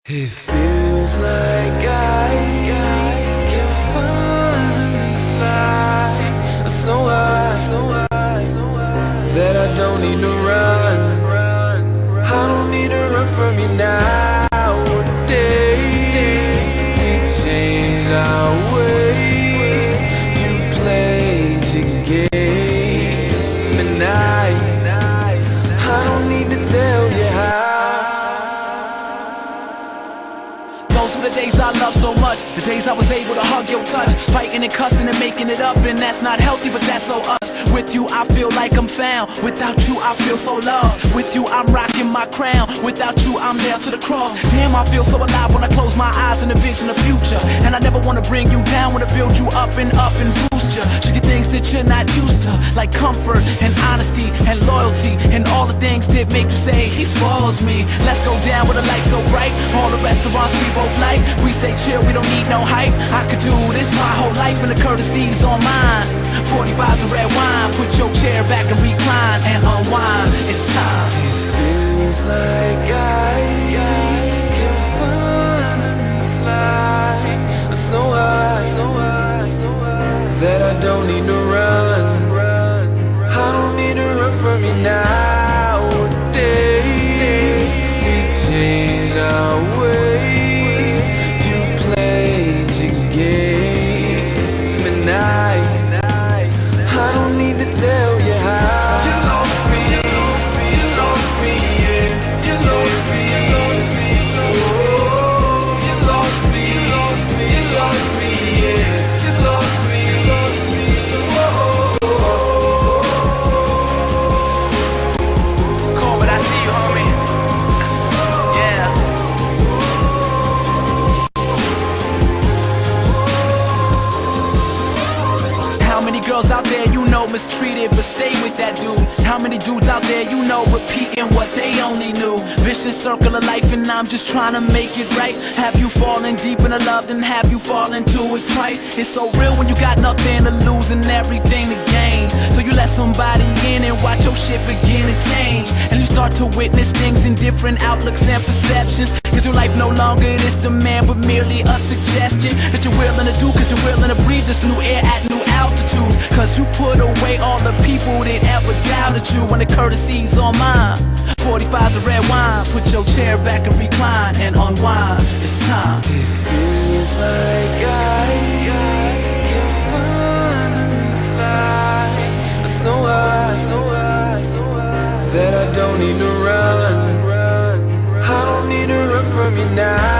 It feels like I can finally fly so high that I don't need to run. I don't need to run from you nowadays. We've changed our ways. You played your game, and I don't need to tell you how. Those were the days I loved so much, the days I was able to hug your touch, fighting and cussing and making it up, and that's not healthy, but that's so us. With you I feel like I'm found, without you I feel so loved. With you I'm rocking my crown, without you I'm nailed to the cross. Damn, I feel so alive when I close my eyes and envision the future. And I never wanna bring you down, wanna build you up and boost you. Show you things that you're not used to, like comfort and honesty and loyalty, and all the things that make you say he spoils me. Let's go down with a light so bright, all the restaurants we both like. We stay chill, we don't need no hype. I could do this my whole life, and the courtesy's on mine. 45's of red wine, put your chair back and recline and unwind. It's time. Feels like I can finally fly so high that I don't need to run. I don't need to run from you nowadays. We've changed our ways. You played your game, and I don't need to tell you how. You lost me, you lost me, you lost me, yeah. You lost me, you lost me, oh. You lost me, you lost me, you lost me, yeah. You lost me, you lost me, oh. Cool, but I see you, homie. Yeah. How many girls out there you know mistreated but stay with that dude? How many dudes out there you know repeating what they only knew? Vicious circle of life, and I'm just trying to make it right. Have you fallen deep into love, then have you fallen to it twice? It's so real when you got nothing to lose and everything to gain. So you let somebody in and watch your shit begin to change, and you start to witness things in different outlooks and perceptions. Cause your life no longer this demand, but merely a suggestion that you're willing to do, cause you're willing to breathe this new air at new altitudes. Cause you put away all the people that ever doubted you, when the courtesy's on mine. 45's of red wine, put your chair back and recline and unwind. It's time. It feels like I can finally fly so high that I don't need to run. I don't need to run from you now.